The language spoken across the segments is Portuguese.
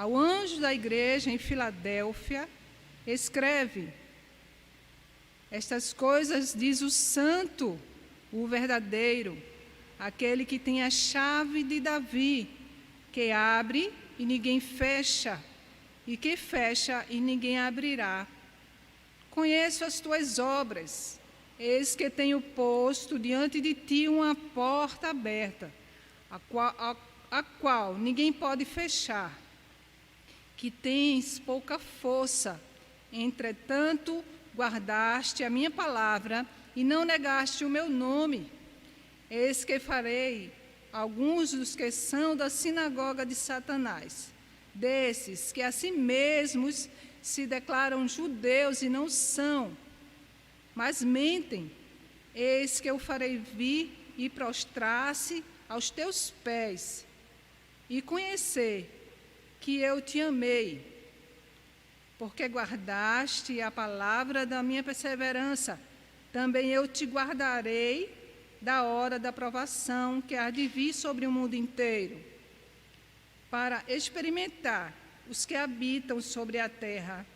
Ao anjo da igreja em Filadélfia, escreve: estas coisas diz o santo, o verdadeiro, aquele que tem a chave de Davi, que abre e ninguém fecha, e que fecha e ninguém abrirá. Conheço as tuas obras, eis que tenho posto diante de ti uma porta aberta, a qual ninguém pode fechar, que tens pouca força, entretanto guardaste a minha palavra e não negaste o meu nome. Eis que farei alguns dos que são da sinagoga de Satanás, desses que a si mesmos se declaram judeus e não são, mas mentem. Eis que eu farei vir e prostrar-se aos teus pés e conhecer que eu te amei, porque guardaste a palavra da minha perseverança. Também eu te guardarei da hora da provação que há de vir sobre o mundo inteiro, para experimentar os que habitam sobre a terra.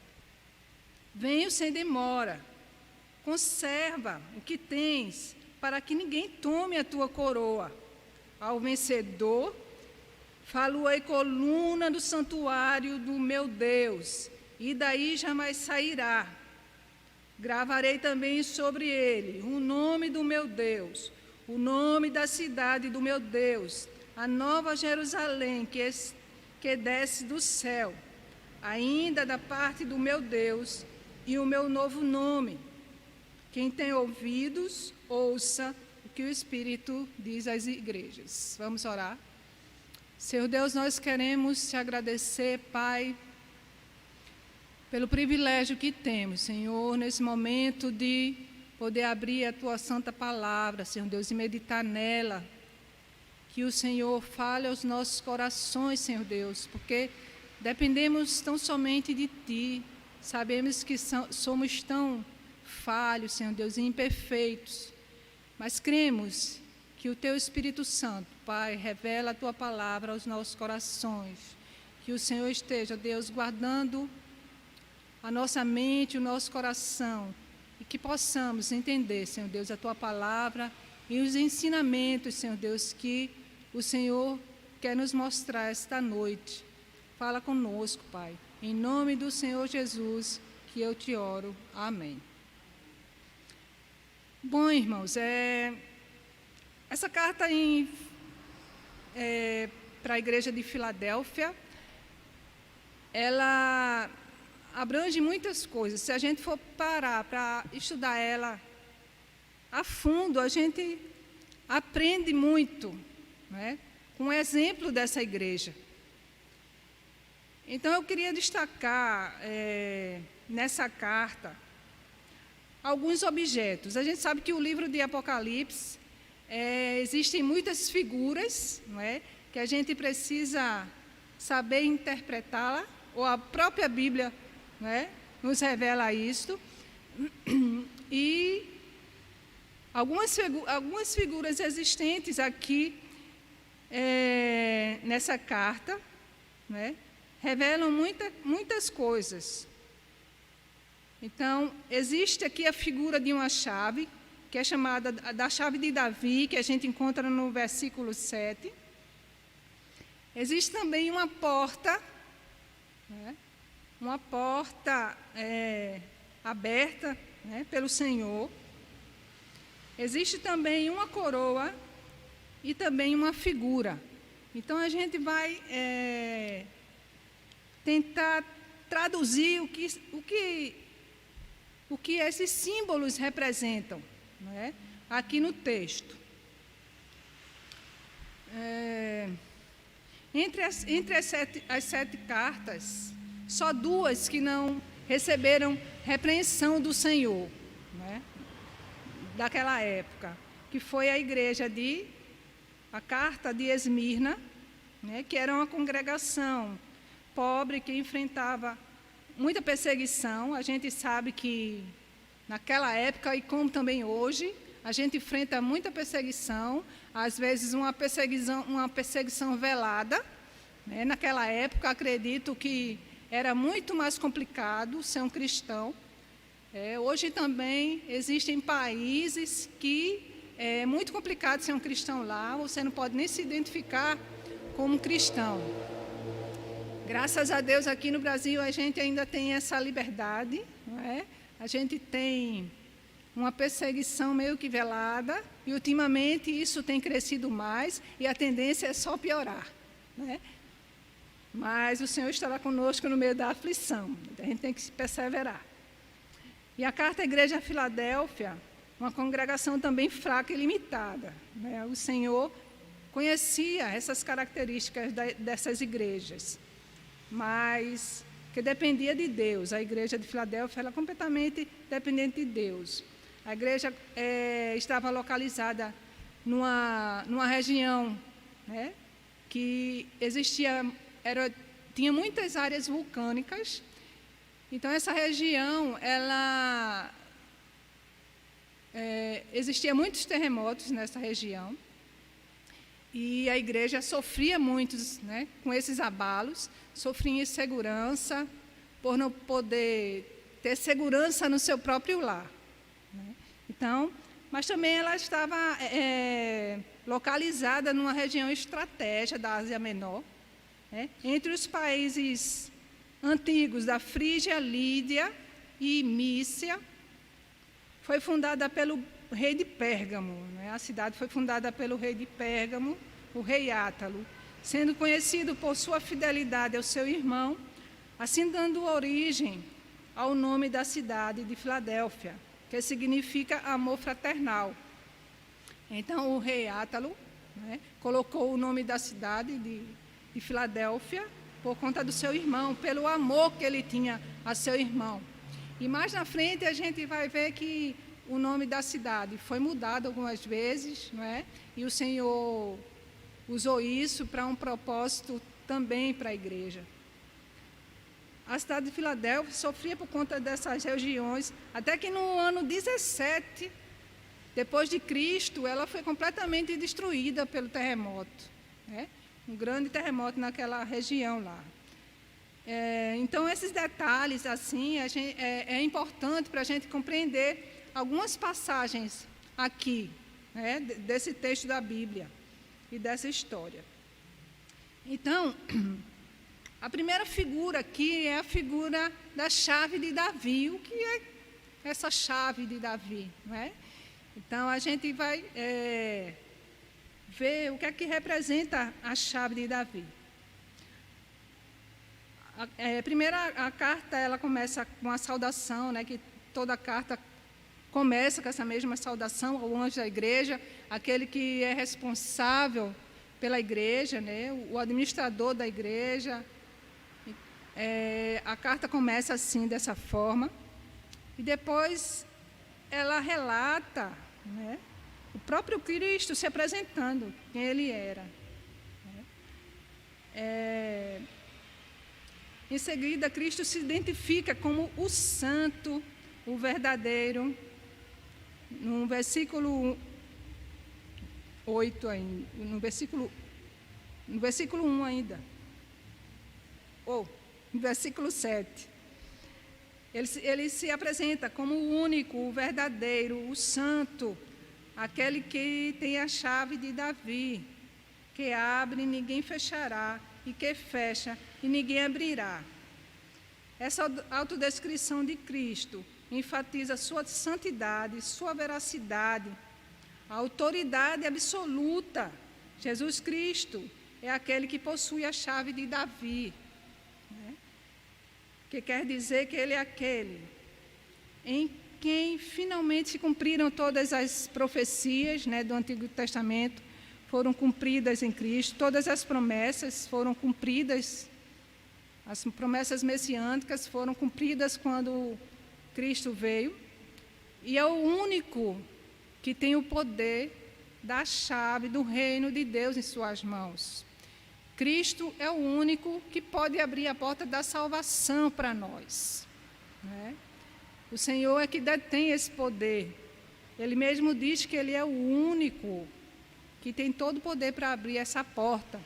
Venho sem demora, conserva o que tens, para que ninguém tome a tua coroa. Ao vencedor, falo-ei coluna do santuário do meu Deus, e daí jamais sairá. Gravarei também sobre ele o nome do meu Deus, o nome da cidade do meu Deus, a nova Jerusalém que desce do céu, ainda da parte do meu Deus, e o meu novo nome. Quem tem ouvidos, ouça o que o Espírito diz às igrejas. Vamos orar? Senhor Deus, nós queremos te agradecer, Pai, pelo privilégio que temos, Senhor, nesse momento de poder abrir a Tua Santa Palavra, Senhor Deus, e meditar nela. Que o Senhor fale aos nossos corações, Senhor Deus, porque dependemos tão somente de Ti. Sabemos que somos tão falhos, Senhor Deus, e imperfeitos, mas cremos que o Teu Espírito Santo, Pai, revela a Tua Palavra aos nossos corações. Que o Senhor esteja, Deus, guardando a nossa mente, o nosso coração, e que possamos entender, Senhor Deus, a Tua Palavra e os ensinamentos, Senhor Deus, que o Senhor quer nos mostrar esta noite. Fala conosco, Pai. Em nome do Senhor Jesus, que eu te oro. Amém. Bom, irmãos, essa carta para a igreja de Filadélfia, ela abrange muitas coisas. Se a gente for parar para estudar ela a fundo, a gente aprende muito, né, com o exemplo dessa igreja. Então, eu queria destacar nessa carta alguns objetos. A gente sabe que o livro de Apocalipse existem muitas figuras, não é, que a gente precisa saber interpretá-la, ou a própria Bíblia, não é, nos revela isto. E algumas figuras existentes aqui nessa carta, né, revelam muitas coisas. Então, existe aqui a figura de uma chave, que é chamada da chave de Davi, que a gente encontra no versículo 7. Existe também uma porta, né, uma porta aberta, né, pelo Senhor. Existe também uma coroa e também uma figura. Então, a gente vai tentar traduzir o que esses símbolos representam, né, aqui no texto. Entre as sete cartas, só duas que não receberam repreensão do Senhor, né, daquela época, que foi a carta de Esmirna, né, que era uma congregação pobre que enfrentava muita perseguição. A gente sabe que naquela época, e como também hoje, a gente enfrenta muita perseguição, às vezes uma perseguição velada, né? Naquela época, acredito que era muito mais complicado ser um cristão. Hoje também existem países que é muito complicado ser um cristão lá, você não pode nem se identificar como cristão. Graças a Deus, aqui no Brasil, a gente ainda tem essa liberdade, não é? A gente tem uma perseguição meio que velada, e ultimamente isso tem crescido mais, e a tendência é só piorar, né? Mas o Senhor estará conosco no meio da aflição, a gente tem que perseverar. E a carta à igreja de Filadélfia, uma congregação também fraca e limitada, né? O Senhor conhecia essas características dessas igrejas, mas que dependia de Deus. A igreja de Filadélfia era completamente dependente de Deus. A igreja estava localizada numa região, né, que tinha muitas áreas vulcânicas. Então, essa região, existia muitos terremotos nessa região, e a igreja sofria muitos, né, com esses abalos, sofria insegurança, por não poder ter segurança no seu próprio lar, né? Então, mas também ela estava localizada numa região estratégica da Ásia Menor, né, entre os países antigos da Frígia, Lídia e Mícia. Foi fundada pelo rei de Pérgamo, né? A cidade foi fundada pelo rei de Pérgamo, o rei Átalo, sendo conhecido por sua fidelidade ao seu irmão, assim dando origem ao nome da cidade de Filadélfia, que significa amor fraternal. Então, o rei Átalo, né, colocou o nome da cidade de Filadélfia por conta do seu irmão, pelo amor que ele tinha a seu irmão. E mais na frente a gente vai ver que o nome da cidade foi mudado algumas vezes, não é? E o Senhor usou isso para um propósito também para a igreja. A cidade de Filadélfia sofria por conta dessas regiões, até que no ano 17, depois de Cristo, ela foi completamente destruída pelo terremoto, né? Um grande terremoto naquela região lá. Então, esses detalhes, assim, é importante para a gente compreender algumas passagens aqui, né, desse texto da Bíblia e dessa história. Então, a primeira figura aqui é a figura da chave de Davi. O que é essa chave de Davi, não é? Então, a gente vai ver o que é que representa a chave de Davi. Primeiro, a carta ela começa com a saudação, né, que toda carta começa com essa mesma saudação ao anjo da igreja, aquele que é responsável pela igreja, né, o administrador da igreja. A carta começa assim, dessa forma, e depois ela relata, né, o próprio Cristo se apresentando, quem ele era. Em seguida, Cristo se identifica como o santo, o verdadeiro, no versículo 8 ainda, no versículo 1 ainda, ou no versículo 7. Ele se apresenta como o único, o verdadeiro, o santo, aquele que tem a chave de Davi, que abre e ninguém fechará, e que fecha e ninguém abrirá. Essa autodescrição de Cristo enfatiza sua santidade, sua veracidade, a autoridade absoluta. Jesus Cristo é aquele que possui a chave de Davi, né? Que quer dizer que ele é aquele em quem finalmente se cumpriram todas as profecias, né, do Antigo Testamento, foram cumpridas em Cristo, todas as promessas foram cumpridas, as promessas messiânicas foram cumpridas quando Cristo veio, e é o único que tem o poder da chave do reino de Deus em suas mãos. Cristo é o único que pode abrir a porta da salvação para nós, né? O Senhor é que detém esse poder. Ele mesmo diz que Ele é o único que tem todo o poder para abrir essa porta.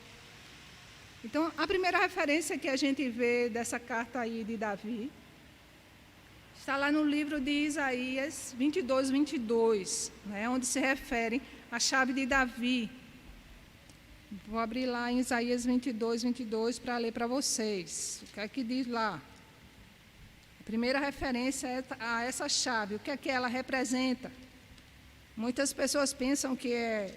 Então, a primeira referência que a gente vê dessa carta aí de Davi está lá no livro de Isaías 22, 22, né, onde se refere à chave de Davi. Vou abrir lá em Isaías 22, 22 para ler para vocês. O que é que diz lá? A primeira referência é a essa chave. O que é que ela representa? Muitas pessoas pensam que é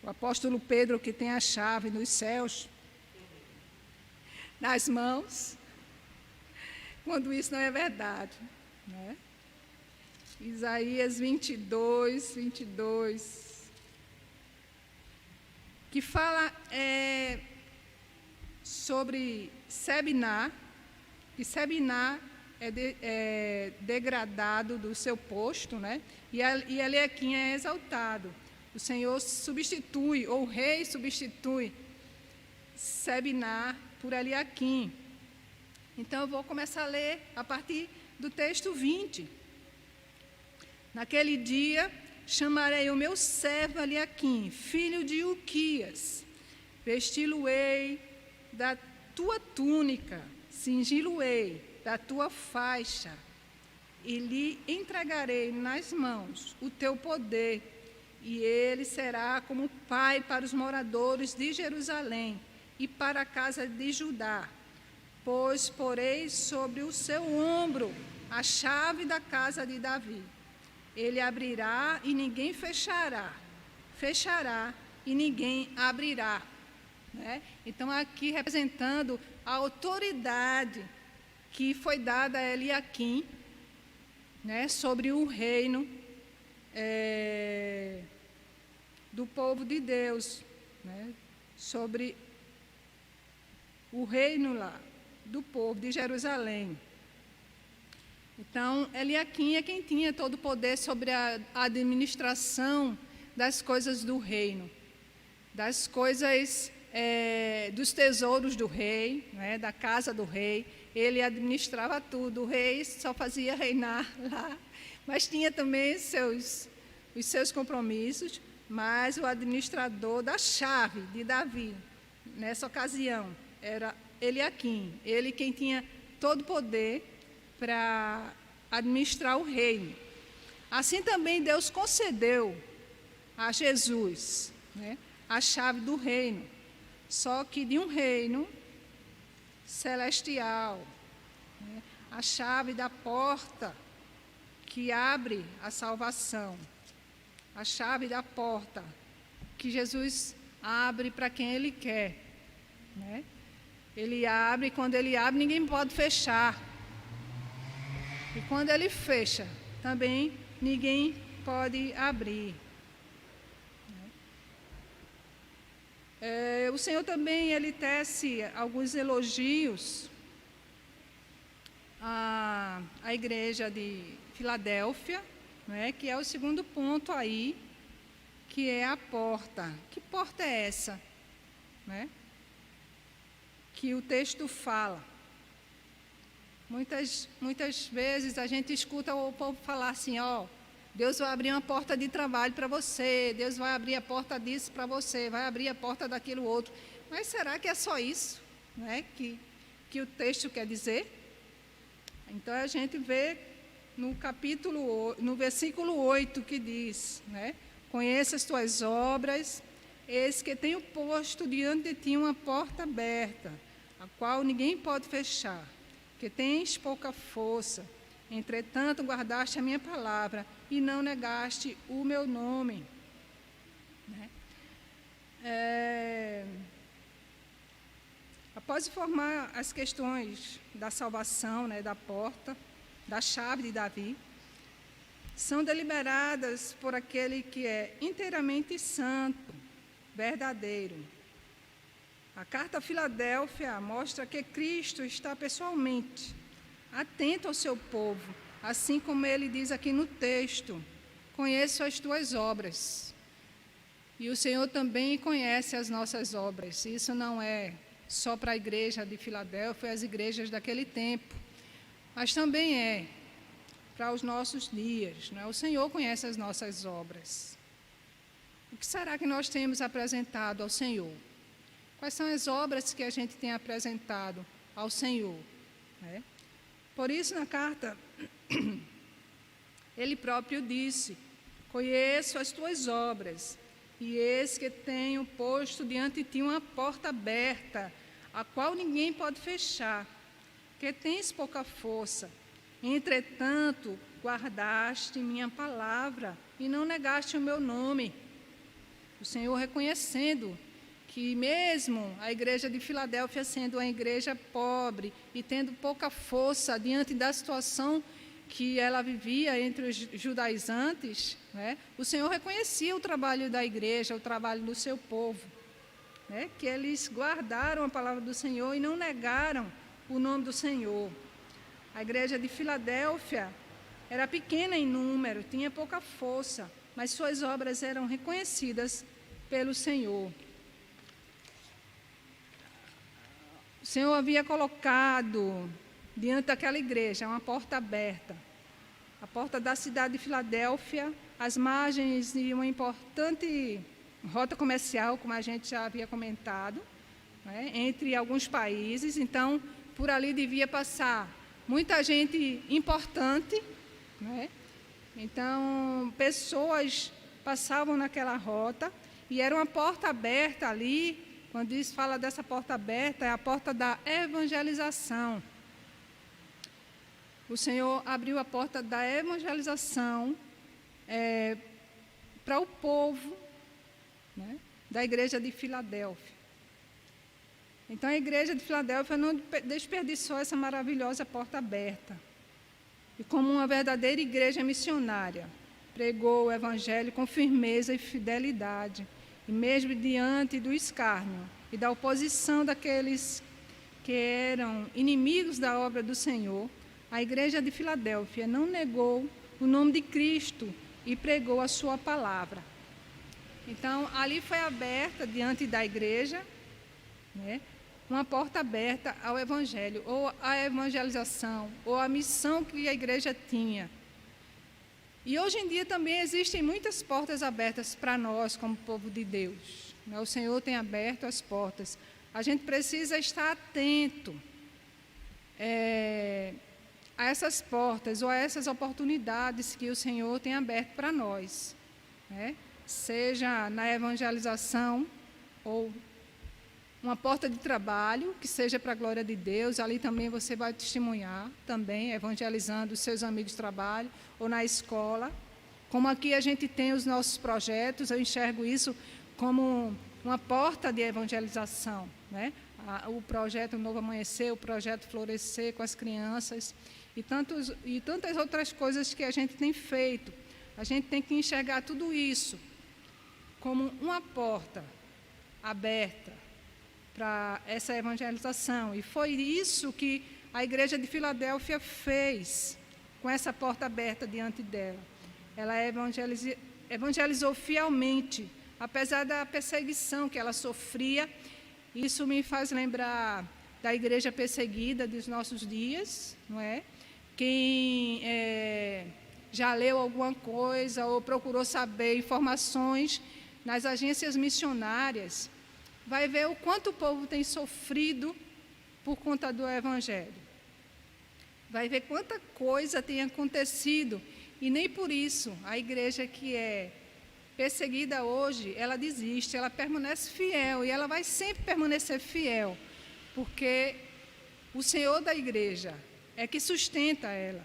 o apóstolo Pedro que tem a chave dos céus nas mãos, quando isso não é verdade, né? Isaías 22, 22, que fala sobre Sebiná, que Sebiná é degradado do seu posto, né? E Eliaquim é exaltado. O Senhor substitui, ou o rei substitui Sebiná por Eliaquim. Então, eu vou começar a ler a partir do texto 20. Naquele dia, chamarei o meu servo Eliaquim, filho de Uquias, vesti-lo-ei da tua túnica, cingi-lo-ei da tua faixa, e lhe entregarei nas mãos o teu poder, e ele será como pai para os moradores de Jerusalém e para a casa de Judá, pois porei sobre o seu ombro a chave da casa de Davi. Ele abrirá e ninguém fechará, fechará e ninguém abrirá. Né? Então, aqui representando a autoridade que foi dada a Eliaquim, né, sobre o reino do povo de Deus, né, sobre o reino lá do povo de Jerusalém. Então, Eliaquim é quem tinha todo o poder sobre a administração das coisas do reino, das coisas, dos tesouros do rei, né, da casa do rei. Ele administrava tudo, o rei só fazia reinar lá, mas tinha também os seus compromissos, mas o administrador da chave de Davi, nessa ocasião, era Eliaquim, ele quem tinha todo o poder para administrar o reino. Assim também Deus concedeu a Jesus, né, a chave do reino, só que de um reino celestial, né, a chave da porta que abre a salvação, a chave da porta que Jesus abre para quem Ele quer, né? Ele abre, quando Ele abre, ninguém pode fechar. E quando Ele fecha, também ninguém pode abrir. O Senhor também, Ele tece alguns elogios à igreja de Filadélfia, né, que é o segundo ponto aí, que é a porta. Que porta é essa? Né? Que o texto fala. Muitas vezes a gente escuta o povo falar assim, ó, Deus vai abrir uma porta de trabalho para você, Deus vai abrir a porta disso para você, vai abrir a porta daquilo outro. Mas será que é só isso, né, que o texto quer dizer? Então a gente vê no versículo 8 que diz, né, conheça as tuas obras, eis que tenho posto diante de ti uma porta aberta, a qual ninguém pode fechar, que tens pouca força, entretanto guardaste a minha palavra e não negaste o meu nome. Né? Após informar as questões da salvação, né, da porta, da chave de Davi, são deliberadas por aquele que é inteiramente santo, verdadeiro. A carta a Filadélfia mostra que Cristo está pessoalmente atento ao seu povo, assim como ele diz aqui no texto, conheço as tuas obras. E o Senhor também conhece as nossas obras. Isso não é só para a igreja de Filadélfia, as igrejas daquele tempo, mas também é para os nossos dias. Né? O Senhor conhece as nossas obras. O que será que nós temos apresentado ao Senhor? Quais são as obras que a gente tem apresentado ao Senhor? Né? Por isso, na carta, ele próprio disse: conheço as tuas obras, e eis que tenho posto diante de ti uma porta aberta, a qual ninguém pode fechar, que tens pouca força. Entretanto, guardaste minha palavra e não negaste o meu nome. O Senhor reconhecendo que mesmo a igreja de Filadélfia sendo uma igreja pobre e tendo pouca força diante da situação que ela vivia entre os judaizantes, né, o Senhor reconhecia o trabalho da igreja, o trabalho do seu povo, né, que eles guardaram a palavra do Senhor e não negaram o nome do Senhor. A igreja de Filadélfia era pequena em número, tinha pouca força, mas suas obras eram reconhecidas pelo Senhor. O Senhor havia colocado diante daquela igreja uma porta aberta, a porta da cidade de Filadélfia, às margens de uma importante rota comercial, como a gente já havia comentado, né, entre alguns países. Então, por ali devia passar muita gente importante, né? Então, pessoas passavam naquela rota e era uma porta aberta ali. Quando fala dessa porta aberta, é a porta da evangelização. O Senhor abriu a porta da evangelização para o povo, né, da igreja de Filadélfia. Então, a igreja de Filadélfia não desperdiçou essa maravilhosa porta aberta. E como uma verdadeira igreja missionária, pregou o evangelho com firmeza e fidelidade, e mesmo diante do escárnio e da oposição daqueles que eram inimigos da obra do Senhor, a igreja de Filadélfia não negou o nome de Cristo e pregou a sua palavra. Então, ali foi aberta diante da igreja, né, uma porta aberta ao evangelho, ou à evangelização, ou à missão que a igreja tinha. E hoje em dia também existem muitas portas abertas para nós, como povo de Deus. O Senhor tem aberto as portas. A gente precisa estar atento a essas portas, ou a essas oportunidades que o Senhor tem aberto para nós, né? Seja na evangelização, ou uma porta de trabalho, que seja para a glória de Deus. Ali também você vai testemunhar, também evangelizando os seus amigos de trabalho, ou na escola. Como aqui a gente tem os nossos projetos, eu enxergo isso como uma porta de evangelização, né? O projeto Novo Amanhecer, o projeto Florescer com as crianças, e tantas outras coisas que a gente tem feito. A gente tem que enxergar tudo isso como uma porta aberta para essa evangelização. E foi isso que a igreja de Filadélfia fez com essa porta aberta diante dela. Ela evangelizou fielmente, apesar da perseguição que ela sofria. Isso me faz lembrar da igreja perseguida dos nossos dias, não é? Quem já leu alguma coisa ou procurou saber informações nas agências missionárias, vai ver o quanto o povo tem sofrido por conta do evangelho. Vai ver quanta coisa tem acontecido, e nem por isso a igreja que é perseguida hoje, ela desiste, ela permanece fiel, e ela vai sempre permanecer fiel, porque o Senhor da igreja é que sustenta ela.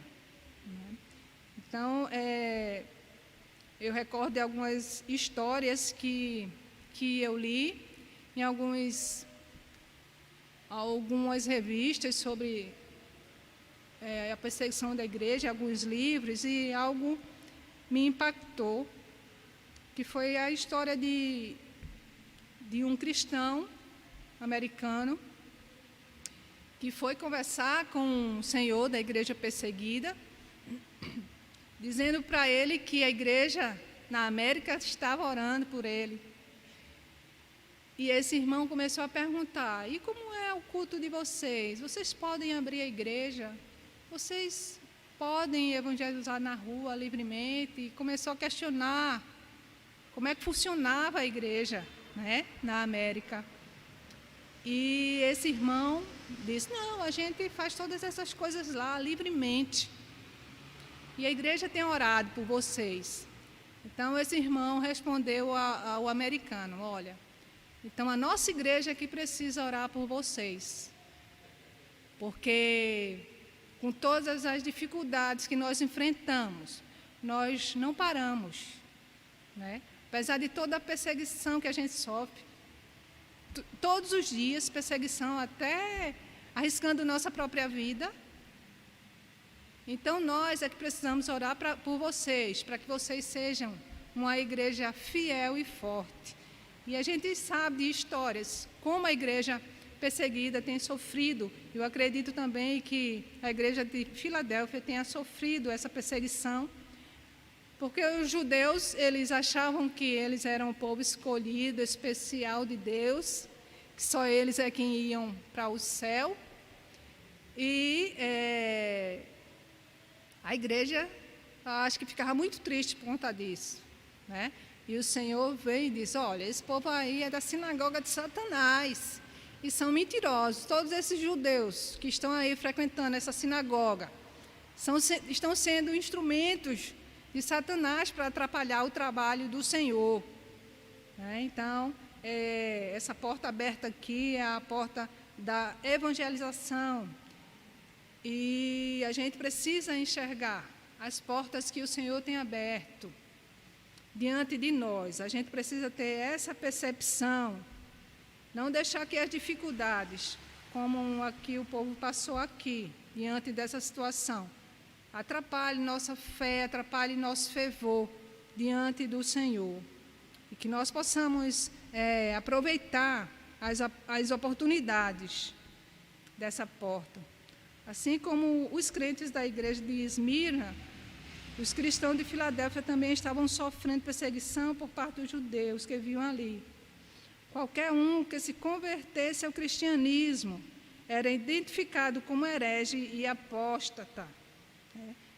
Então, eu recordo de algumas histórias que eu li em algumas revistas sobre a perseguição da igreja, alguns livros, e algo me impactou, que foi a história de um cristão americano que foi conversar com o senhor da igreja perseguida, dizendo para ele que a igreja na América estava orando por ele. E esse irmão começou a perguntar: e como é o culto de vocês? Vocês podem abrir a igreja? Vocês podem evangelizar na rua livremente? E começou a questionar como é que funcionava a igreja, né, na América. E esse irmão disse: não, a gente faz todas essas coisas lá livremente. E a igreja tem orado por vocês. Então esse irmão respondeu ao americano: olha, então a nossa igreja é que precisa orar por vocês. Porque com todas as dificuldades que nós enfrentamos, nós não paramos, né? Apesar de toda a perseguição que a gente sofre, todos os dias, perseguição, até arriscando nossa própria vida. Então, nós é que precisamos orar por vocês, para que vocês sejam uma igreja fiel e forte. E a gente sabe de histórias, como a igreja perseguida tem sofrido. Eu acredito também que a igreja de Filadélfia tenha sofrido essa perseguição, porque os judeus, eles achavam que eles eram o povo escolhido, especial de Deus, que só eles é quem iam para o céu. E a igreja, acho que ficava muito triste por conta disso, né? E o Senhor veio e disse: olha, esse povo aí é da sinagoga de Satanás, e são mentirosos. Todos esses judeus que estão aí frequentando essa sinagoga estão sendo instrumentos de Satanás para atrapalhar o trabalho do Senhor. Então, essa porta aberta aqui é a porta da evangelização. E a gente precisa enxergar as portas que o Senhor tem aberto diante de nós. A gente precisa ter essa percepção, não deixar que as dificuldades, como aqui o povo passou aqui, diante dessa situação, atrapalhe nossa fé, atrapalhe nosso fervor diante do Senhor. E que nós possamos aproveitar as oportunidades dessa porta. Assim como os crentes da igreja de Esmirna, os cristãos de Filadélfia também estavam sofrendo perseguição por parte dos judeus que viviam ali. Qualquer um que se convertesse ao cristianismo era identificado como herege e apóstata,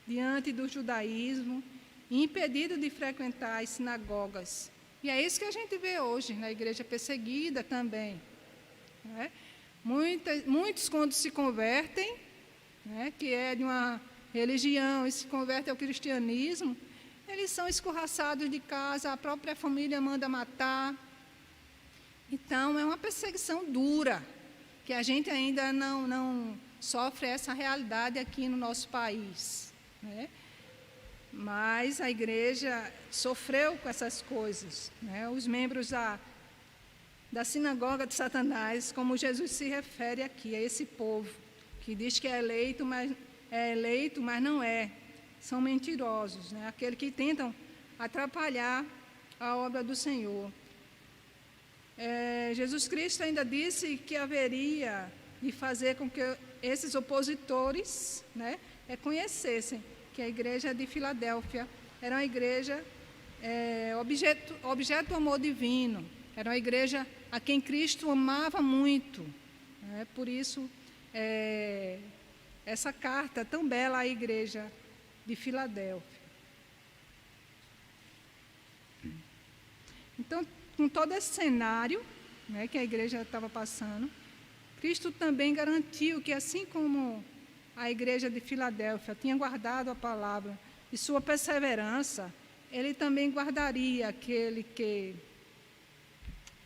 diante do judaísmo, e impedido de frequentar as sinagogas. E é isso que a gente vê hoje na igreja perseguida também. Muitos, quando se convertem, que é de uma religião e se convertem ao cristianismo, eles são escorraçados de casa, a própria família manda matar. Então, é uma perseguição dura, que a gente ainda não sofre essa realidade aqui no nosso país, Mas a igreja sofreu com essas coisas, Os membros da sinagoga de Satanás, como Jesus se refere aqui a esse povo, que diz que é eleito, mas não é. São mentirosos, Aqueles que tentam atrapalhar a obra do Senhor. Jesus Cristo ainda disse que haveria de fazer com que esses opositores reconhecessem que a igreja de Filadélfia era uma igreja objeto do amor divino, era uma igreja a quem Cristo amava muito. Por isso, essa carta tão bela à igreja de Filadélfia. Então, com todo esse cenário que a igreja estava passando, Cristo também garantiu que, assim como a igreja de Filadélfia tinha guardado a palavra e sua perseverança, ele também guardaria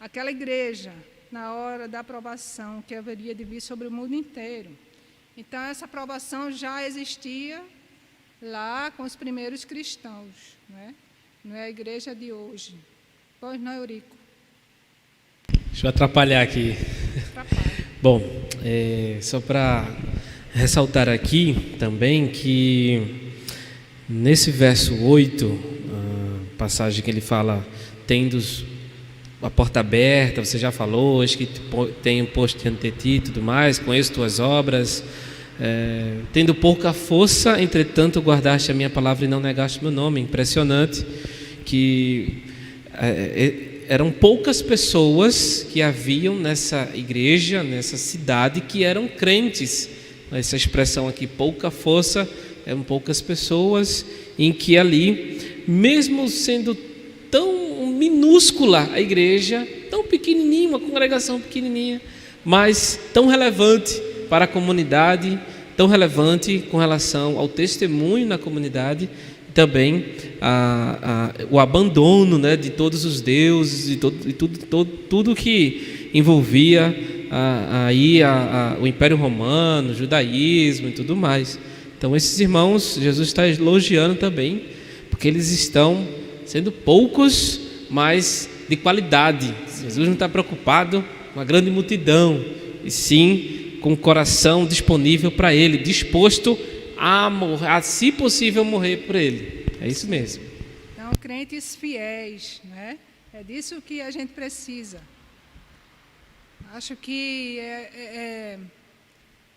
aquela igreja na hora da aprovação que haveria de vir sobre o mundo inteiro. Então, essa aprovação já existia lá com os primeiros cristãos, não é a igreja de hoje. Pois não, Eurico? Deixa eu atrapalhar aqui. Bom, só para ressaltar aqui também que nesse verso 8, a passagem que ele fala, tendo a porta aberta, você já falou, acho que tenho posto diante de ti e tudo mais, conheço tuas obras, tendo pouca força, entretanto guardaste a minha palavra e não negaste meu nome. Impressionante que eram poucas pessoas que haviam nessa igreja, nessa cidade, que eram crentes. Essa expressão aqui, pouca força, eram poucas pessoas, em que ali, mesmo sendo tão minúscula a igreja, tão pequenininha, uma congregação pequenininha, mas tão relevante para a comunidade, tão relevante com relação ao testemunho na comunidade, também o abandono, né, de todos os deuses e tudo que envolvia o Império Romano, o judaísmo e tudo mais. Então esses irmãos, Jesus está elogiando também, porque eles estão sendo poucos, mas de qualidade. Jesus não está preocupado com a grande multidão, e sim com o coração disponível para Ele, disposto a morrer, se possível, morrer por Ele. É isso mesmo. Então, crentes fiéis, né? É disso que a gente precisa. Acho que é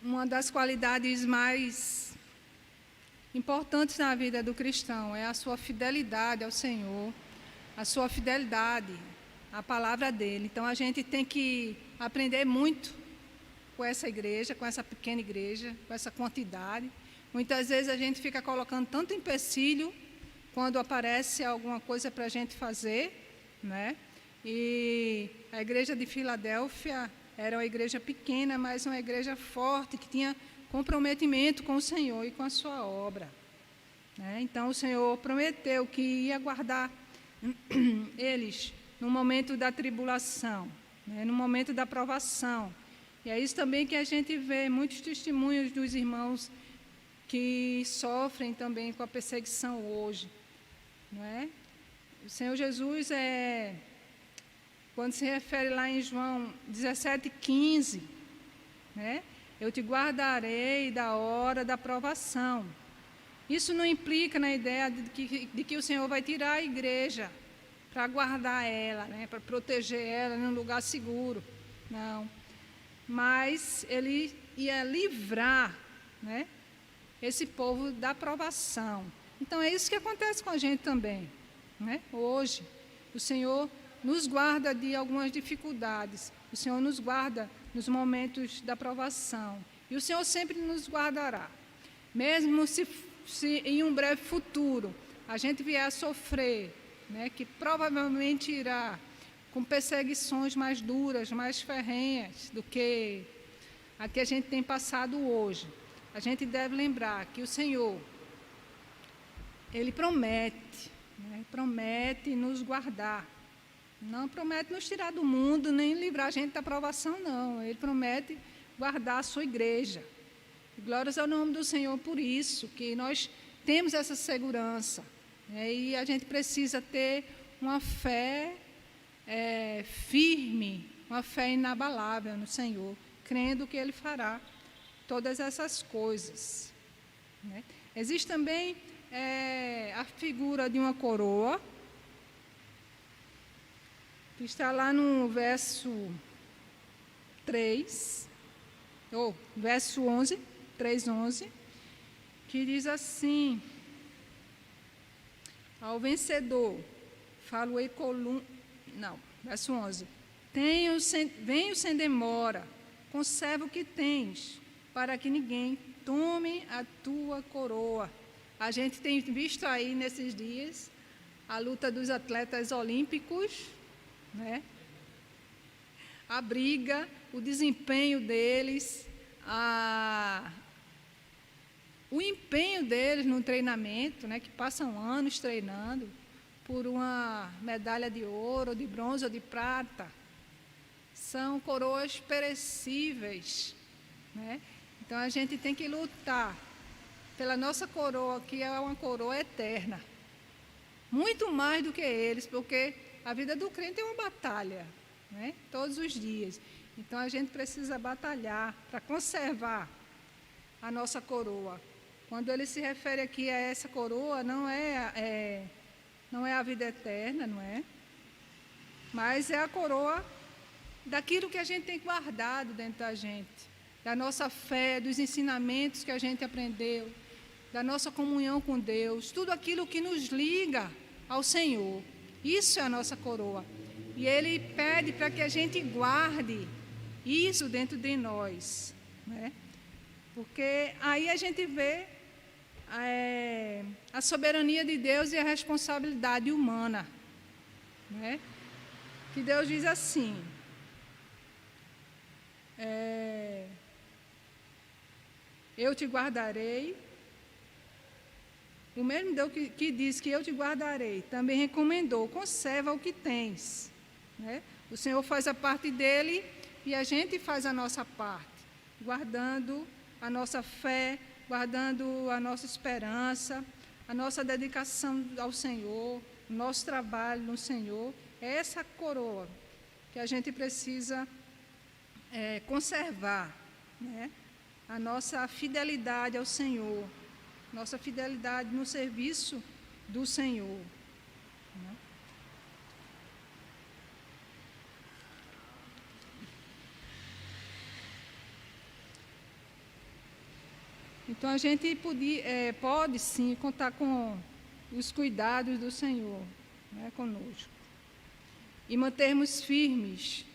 uma das qualidades mais importantes na vida do cristão, é a sua fidelidade ao Senhor, a sua fidelidade à palavra dele. Então, a gente tem que aprender muito com essa igreja, com essa pequena igreja, com essa quantidade. Muitas vezes a gente fica colocando tanto empecilho quando aparece alguma coisa para a gente fazer, né? E a igreja de Filadélfia era uma igreja pequena, mas uma igreja forte, que tinha comprometimento com o Senhor e com a sua obra, né? Então, o Senhor prometeu que ia guardar eles no momento da tribulação, né? No momento da provação. E é isso também que a gente vê muitos testemunhos dos irmãos que sofrem também com a perseguição hoje, não é? O Senhor Jesus, quando se refere lá em João 17,15, né? Eu te guardarei da hora da provação. Isso não implica na ideia de que o Senhor vai tirar a igreja para guardar ela, né? Para proteger ela num lugar seguro. Não. Mas Ele ia livrar, né, esse povo da provação. Então, é isso que acontece com a gente também, né? Hoje, o Senhor nos guarda de algumas dificuldades. O Senhor nos guarda nos momentos da provação. E o Senhor sempre nos guardará. Mesmo se em um breve futuro a gente vier a sofrer, né, que provavelmente irá, com perseguições mais duras, mais ferrenhas do que a que a gente tem passado hoje, a gente deve lembrar que o Senhor, Ele promete, né, promete nos guardar. Não promete nos tirar do mundo, nem livrar a gente da provação, não. Ele promete guardar a sua igreja. Glórias ao nome do Senhor por isso, que nós temos essa segurança, né, e a gente precisa ter uma fé firme, uma fé inabalável no Senhor, crendo que Ele fará todas essas coisas, né? Existe também a figura de uma coroa, que está lá no verso 3, ou verso 11, 3:11, que diz assim: ao vencedor, falo-ei verso 11, venho sem demora, conserva o que tens, para que ninguém tome a tua coroa. A gente tem visto aí nesses dias a luta dos atletas olímpicos, né? A briga, o desempenho deles, o empenho deles no treinamento, né? Que passam anos treinando por uma medalha de ouro, de bronze ou de prata. São coroas perecíveis, né? Então a gente tem que lutar pela nossa coroa, que é uma coroa eterna. Muito mais do que eles, porque a vida do crente é uma batalha, né? Todos os dias. Então a gente precisa batalhar para conservar a nossa coroa. Quando ele se refere aqui a essa coroa, não é a vida eterna, não é? Mas é a coroa daquilo que a gente tem guardado dentro da gente, da nossa fé, dos ensinamentos que a gente aprendeu, da nossa comunhão com Deus, tudo aquilo que nos liga ao Senhor. Isso é a nossa coroa. E Ele pede para que a gente guarde isso dentro de nós, né? Porque aí a gente vê a soberania de Deus e a responsabilidade humana, né? Que Deus diz assim: Eu te guardarei. O mesmo Deus que diz que eu te guardarei, também recomendou, conserva o que tens. Né? O Senhor faz a parte dele e a gente faz a nossa parte, guardando a nossa fé, guardando a nossa esperança, a nossa dedicação ao Senhor, o nosso trabalho no Senhor. É essa coroa que a gente precisa conservar, né? A nossa fidelidade ao Senhor, nossa fidelidade no serviço do Senhor. Né? Então, a gente pode sim contar com os cuidados do Senhor, né, conosco. E mantermos firmes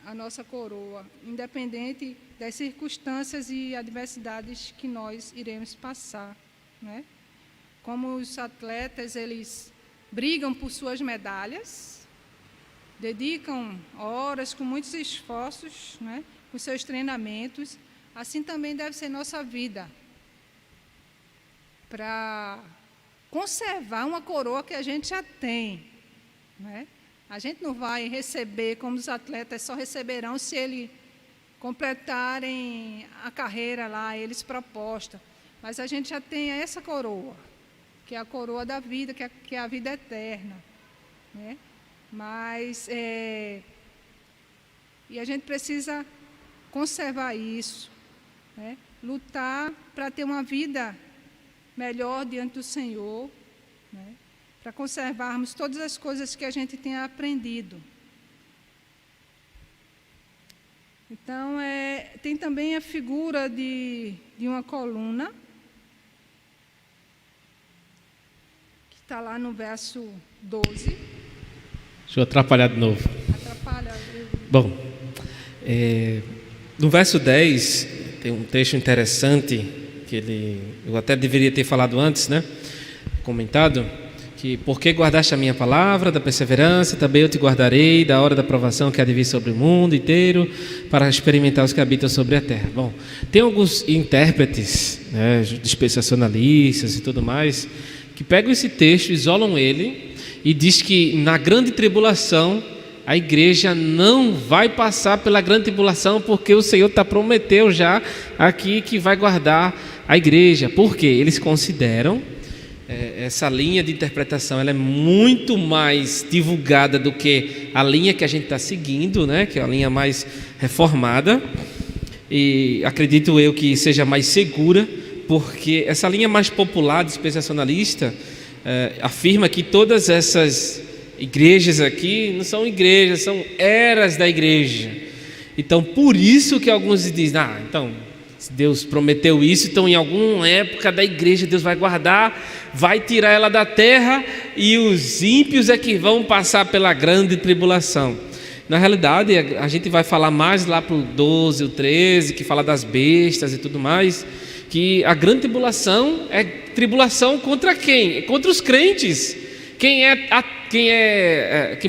a nossa coroa, independente das circunstâncias e adversidades que nós iremos passar. Né? Como os atletas, eles brigam por suas medalhas, dedicam horas com muitos esforços, né, com seus treinamentos. Assim também deve ser nossa vida, para conservar uma coroa que a gente já tem. Né? A gente não vai receber, como os atletas só receberão se eles completarem a carreira lá, eles proposta. Mas a gente já tem essa coroa, que é a coroa da vida, que é a vida eterna. Né? Mas, e a gente precisa conservar isso, né? Lutar para ter uma vida melhor diante do Senhor, né? Para conservarmos todas as coisas que a gente tem aprendido. Então, tem também a figura de uma coluna, que está lá no verso 12. Deixa eu atrapalhar de novo. Atrapalha. Bom, no verso 10, tem um texto interessante, que eu até deveria ter falado antes, né? Comentado. Que porque guardaste a minha palavra da perseverança, também eu te guardarei da hora da provação que há de vir sobre o mundo inteiro, para experimentar os que habitam sobre a terra. Bom, tem alguns intérpretes, né, dispensacionalistas e tudo mais, que pegam esse texto, isolam ele e diz que na grande tribulação a igreja não vai passar pela grande tribulação, porque o Senhor prometeu já aqui que vai guardar a igreja. Por quê? Eles consideram essa linha de interpretação, ela é muito mais divulgada do que a linha que a gente está seguindo, né? Que é a linha mais reformada, e acredito eu que seja mais segura, porque essa linha mais popular, dispensacionalista, afirma que todas essas igrejas aqui não são igrejas, são eras da igreja. Então, por isso que alguns dizem, então, se Deus prometeu isso, então em alguma época da igreja Deus vai guardar, vai tirar ela da terra e os ímpios é que vão passar pela grande tribulação. Na realidade, a gente vai falar mais lá para o 12, o 13, que fala das bestas e tudo mais, que a grande tribulação é tribulação contra quem? Contra os crentes. Quem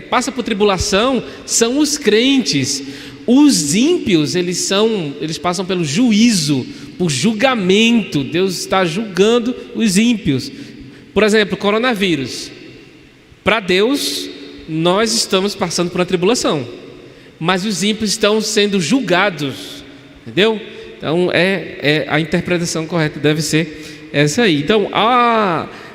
passa por tribulação são os crentes. Os ímpios, eles passam pelo juízo, por julgamento. Deus está julgando os ímpios. Por exemplo, coronavírus. Para Deus, nós estamos passando por uma tribulação, mas os ímpios estão sendo julgados, entendeu? Então, a interpretação correta deve ser essa aí. Então,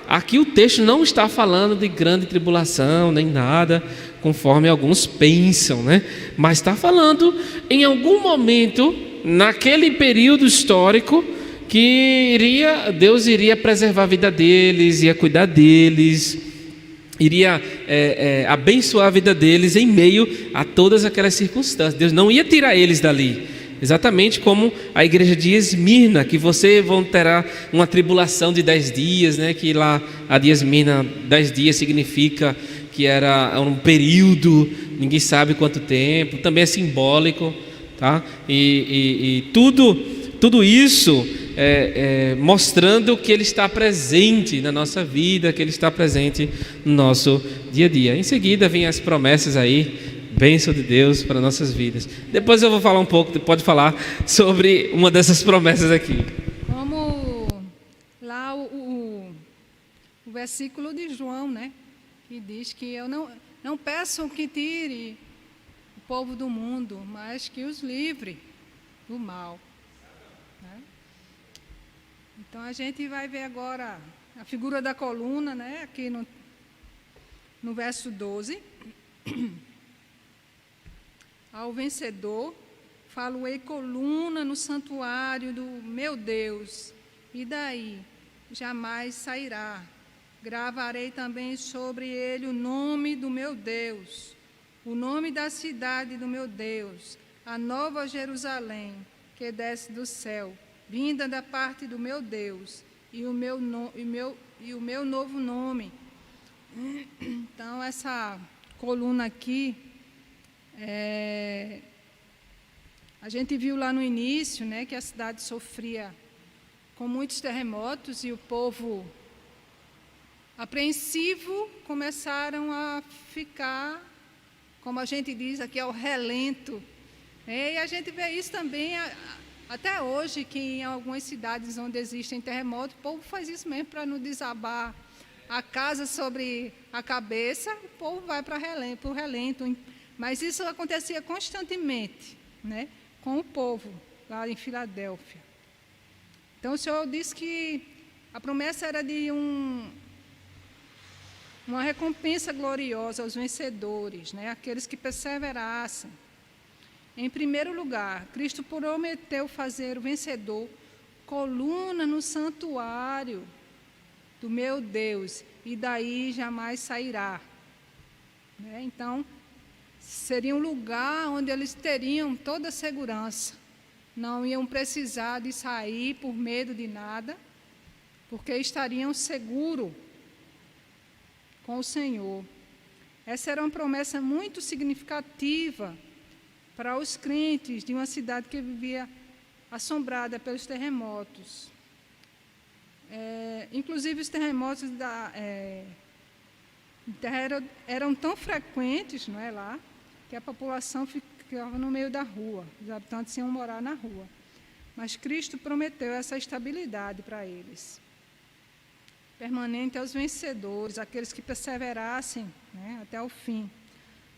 aqui o texto não está falando de grande tribulação, nem nada, conforme alguns pensam, né? Mas está falando em algum momento, naquele período histórico, que Deus iria preservar a vida deles, ia cuidar deles, iria abençoar a vida deles em meio a todas aquelas circunstâncias. Deus não ia tirar eles dali. Exatamente como a igreja de Esmirna, que terá uma tribulação de 10 dias, né? Que lá a de Esmirna, 10 dias significa que era um período, ninguém sabe quanto tempo, também é simbólico, tá? E tudo isso mostrando que Ele está presente na nossa vida, que Ele está presente no nosso dia a dia. Em seguida vem as promessas aí bênção de Deus para nossas vidas. Depois eu vou falar um pouco, pode falar sobre uma dessas promessas aqui. Como lá o versículo de João, né? Que diz que eu não peço que tire o povo do mundo, mas que os livre do mal. Né? Então a gente vai ver agora a figura da coluna, né? Aqui no verso 12. Ao vencedor, falo-ei coluna no santuário do meu Deus, e daí jamais sairá. Gravarei também sobre ele o nome do meu Deus, o nome da cidade do meu Deus, a nova Jerusalém, que desce do céu, vinda da parte do meu Deus, e o meu novo nome. Então, essa coluna aqui, a gente viu lá no início, né, que a cidade sofria com muitos terremotos e o povo apreensivo começaram a ficar, como a gente diz aqui, ao relento. E a gente vê isso também até hoje, que em algumas cidades onde existem terremotos, o povo faz isso mesmo para não desabar a casa sobre a cabeça, o povo vai para o relento. Mas isso acontecia constantemente, né, com o povo lá em Filadélfia. Então o Senhor disse que a promessa era de uma recompensa gloriosa aos vencedores, né, aqueles que perseverassem. Em primeiro lugar, Cristo prometeu fazer o vencedor coluna no santuário do meu Deus, e daí jamais sairá. Né? Então, seria um lugar onde eles teriam toda a segurança, não iam precisar de sair por medo de nada, porque estariam seguros com o Senhor. Essa era uma promessa muito significativa para os crentes de uma cidade que vivia assombrada pelos terremotos. Inclusive, os terremotos da terra eram tão frequentes, não é, lá, que a população ficava no meio da rua, os habitantes iam morar na rua. Mas Cristo prometeu essa estabilidade para eles, permanente aos vencedores, aqueles que perseverassem, né, até o fim.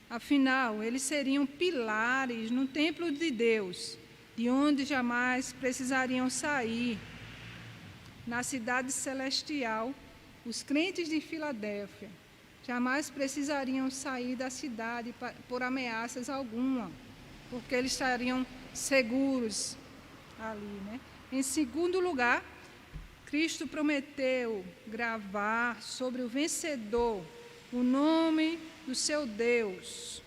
Afinal, eles seriam pilares no templo de Deus, de onde jamais precisariam sair. Na cidade celestial, os crentes de Filadélfia jamais precisariam sair da cidade por ameaças alguma, porque eles estariam seguros ali, né? Em segundo lugar, Cristo prometeu gravar sobre o vencedor o nome do seu Deus,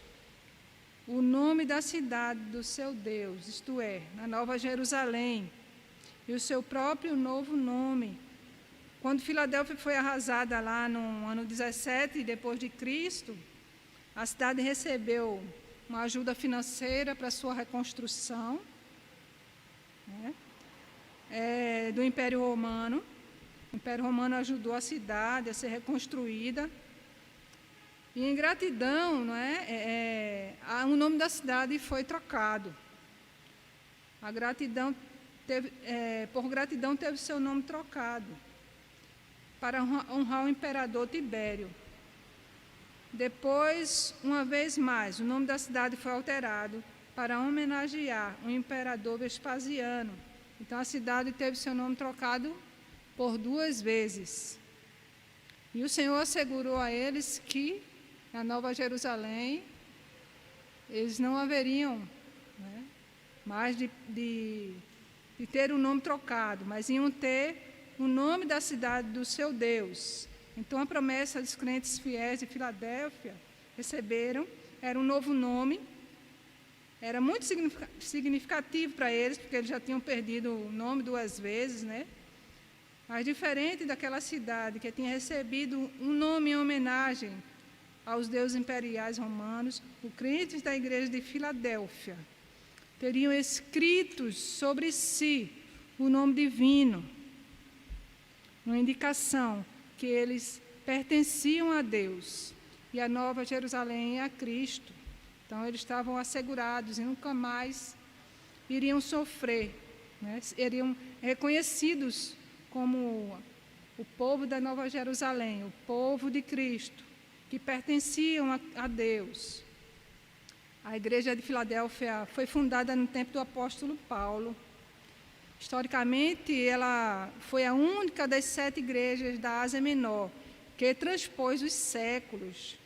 o nome da cidade do seu Deus, isto é, na Nova Jerusalém, e o seu próprio novo nome. Quando Filadélfia foi arrasada lá no ano 17 depois de Cristo, a cidade recebeu uma ajuda financeira para sua reconstrução, né, do Império Romano. O Império Romano ajudou a cidade a ser reconstruída. E em gratidão, não é, o nome da cidade foi trocado. A gratidão por gratidão teve seu nome trocado para honrar o imperador Tibério. Depois, uma vez mais, o nome da cidade foi alterado para homenagear o imperador Vespasiano. Então, a cidade teve seu nome trocado por 2 vezes. E o Senhor assegurou a eles que, na Nova Jerusalém, eles não haveriam, né, mais de ter o nome trocado, mas iam ter o nome da cidade do seu Deus. Então, a promessa dos crentes fiéis de Filadélfia receberam era um novo nome. Era muito significativo para eles, porque eles já tinham perdido o nome 2 vezes, né? Mas diferente daquela cidade que tinha recebido um nome em homenagem aos deuses imperiais romanos, os crentes da igreja de Filadélfia teriam escritos sobre si o nome divino, uma indicação que eles pertenciam a Deus e a Nova Jerusalém a Cristo. Então, eles estavam assegurados e nunca mais iriam sofrer, né? Seriam reconhecidos como o povo da Nova Jerusalém, o povo de Cristo, que pertenciam a Deus. A igreja de Filadélfia foi fundada no tempo do apóstolo Paulo. Historicamente, ela foi a única das 7 igrejas da Ásia Menor que transpôs os séculos.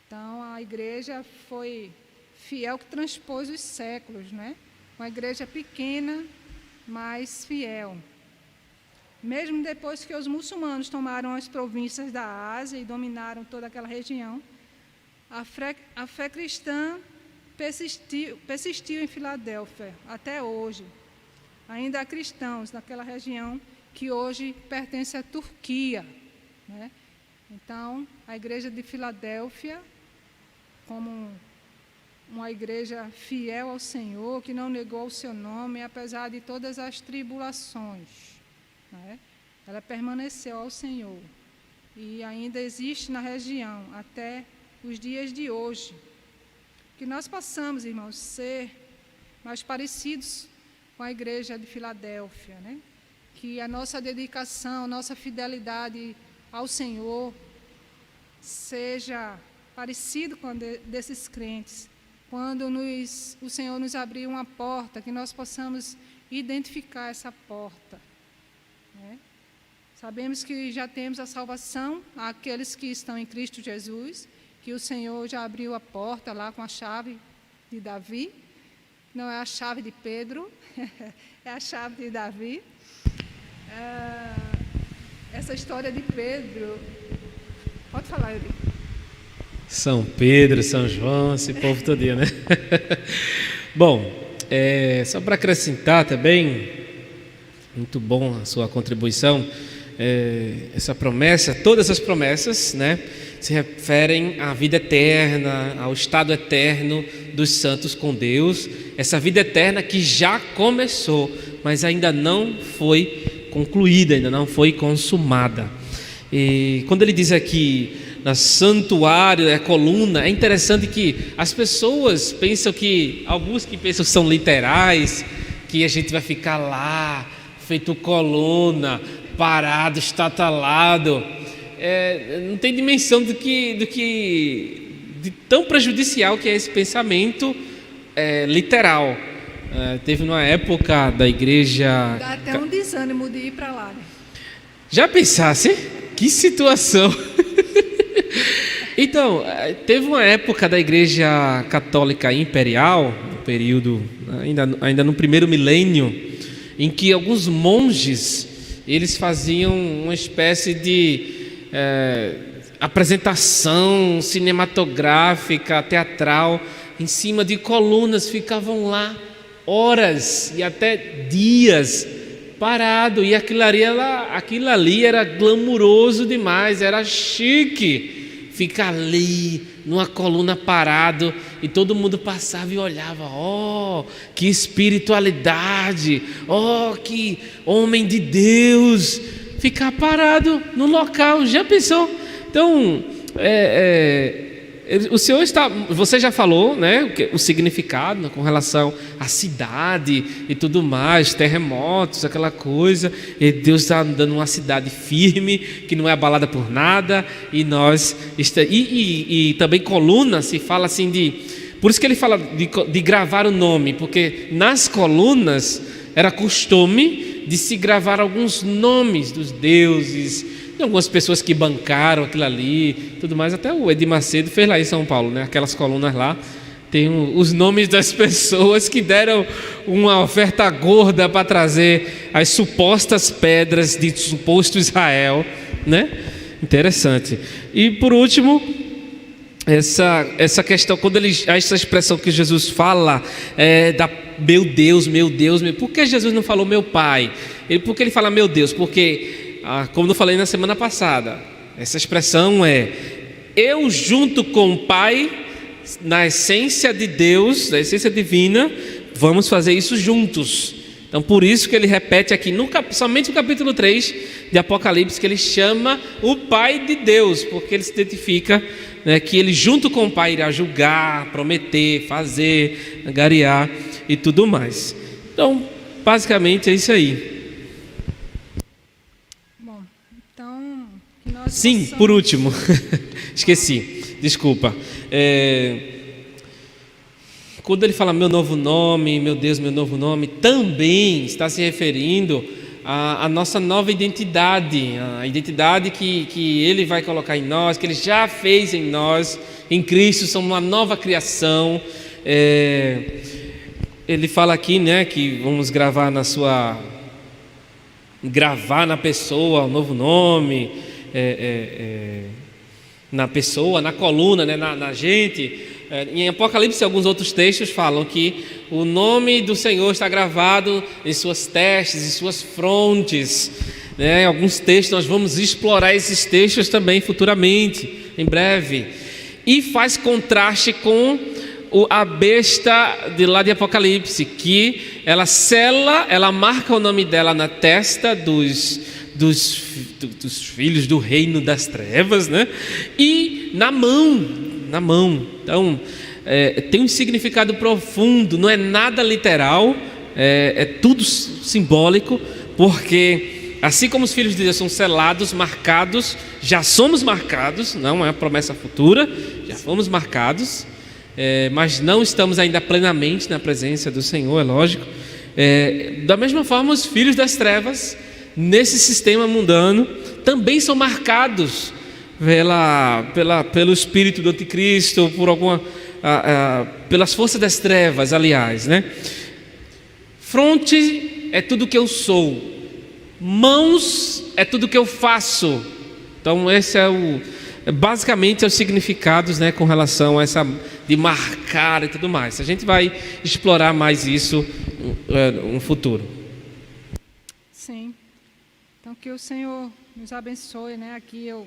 Então, a igreja foi fiel que transpôs os séculos, né? Uma igreja pequena, mas fiel. Mesmo depois que os muçulmanos tomaram as províncias da Ásia e dominaram toda aquela região, a fé cristã persistiu em Filadélfia até hoje. Ainda há cristãos naquela região que hoje pertence à Turquia, né? Então, a igreja de Filadélfia, como uma igreja fiel ao Senhor, que não negou o seu nome, apesar de todas as tribulações, né? Ela permaneceu ao Senhor e ainda existe na região até os dias de hoje. Que nós possamos, irmãos, ser mais parecidos com a igreja de Filadélfia, né? Que a nossa dedicação, nossa fidelidade ao Senhor seja parecido com a desses crentes. Quando o Senhor nos abrir uma porta, que nós possamos identificar essa porta, né? Sabemos que já temos a salvação àqueles que estão em Cristo Jesus, que o Senhor já abriu a porta lá com a chave de Davi. Não é a chave de Pedro, é a chave de Davi. Essa história de Pedro... Pode falar, Yuri. São Pedro, São João, esse povo todo dia, né? Bom, só para acrescentar também, muito bom a sua contribuição, essa promessa, todas as promessas, né, se referem à vida eterna, ao estado eterno dos santos com Deus, essa vida eterna que já começou, mas ainda não foi concluída, ainda não foi consumada. E quando ele diz aqui, no santuário, coluna, é interessante que as pessoas pensam que, alguns que pensam que são literais, que a gente vai ficar lá, feito coluna, parado, estatalado, não tem dimensão de tão prejudicial que é esse pensamento literal. Teve uma época da igreja... Dá até um desânimo de ir para lá, né? Já pensasse? Que situação! Então, teve uma época da Igreja Católica Imperial, no período, ainda no primeiro milênio, em que alguns monges, eles faziam uma espécie de apresentação cinematográfica, teatral, em cima de colunas, ficavam lá horas e até dias parado, e aquilo ali era glamuroso demais, era chique ficar ali numa coluna parado, e todo mundo passava e olhava, que espiritualidade, que homem de Deus, ficar parado no local. Já pensou? Então, o Senhor você já falou, né, o significado, né, com relação à cidade e tudo mais, terremotos, aquela coisa, e Deus está dando uma cidade firme, que não é abalada por nada, e nós, e também coluna, se fala assim por isso que ele fala de gravar o nome, porque nas colunas era costume de se gravar alguns nomes dos deuses. Tem algumas pessoas que bancaram aquilo ali, tudo mais. Até o Edir Macedo fez lá em São Paulo, né? Aquelas colunas lá, tem os nomes das pessoas que deram uma oferta gorda para trazer as supostas pedras de suposto Israel, né? Interessante. E por último, essa questão, quando essa expressão que Jesus fala, meu Deus, por que Jesus não falou meu Pai? Por que ele fala meu Deus? Porque, como eu falei na semana passada, essa expressão eu junto com o Pai, na essência de Deus, na essência divina, vamos fazer isso juntos. Então, por isso que ele repete aqui, somente no capítulo 3 de Apocalipse, que ele chama o Pai de Deus, porque ele se identifica né, que ele junto com o Pai irá julgar, prometer, fazer, angariar e tudo mais. Então, basicamente é isso aí. Bom, então, que nós Sim, possamos... por último, esqueci, desculpa. Quando ele fala meu novo nome, meu Deus, meu novo nome, também está se referindo à nossa nova identidade, a identidade que ele vai colocar em nós, que ele já fez em nós, em Cristo, somos uma nova criação. Ele fala aqui, né, que vamos gravar na pessoa o novo nome, na pessoa, na coluna, né, na gente. Em Apocalipse, alguns outros textos falam que o nome do Senhor está gravado em suas testes, em suas frontes, né? Alguns textos, nós vamos explorar esses textos também futuramente, em breve. E faz contraste com a besta de lá de Apocalipse, que ela sela, ela marca o nome dela na testa dos filhos do reino das trevas, né? E na mão. Então, tem um significado profundo, não é nada literal, é tudo simbólico, porque assim como os filhos de Deus são selados, marcados, já somos marcados, não é uma promessa futura, já fomos marcados, mas não estamos ainda plenamente na presença do Senhor, é lógico. Da mesma forma, os filhos das trevas, nesse sistema mundano, também são marcados pelo espírito do anticristo, pelas forças das trevas, aliás, né? Fronte é tudo que eu sou, mãos é tudo que eu faço. Então esse basicamente os significados, né, com relação a essa de marcar e tudo mais. A gente vai explorar mais isso no futuro. Sim. Então que o Senhor nos abençoe, né? Aqui eu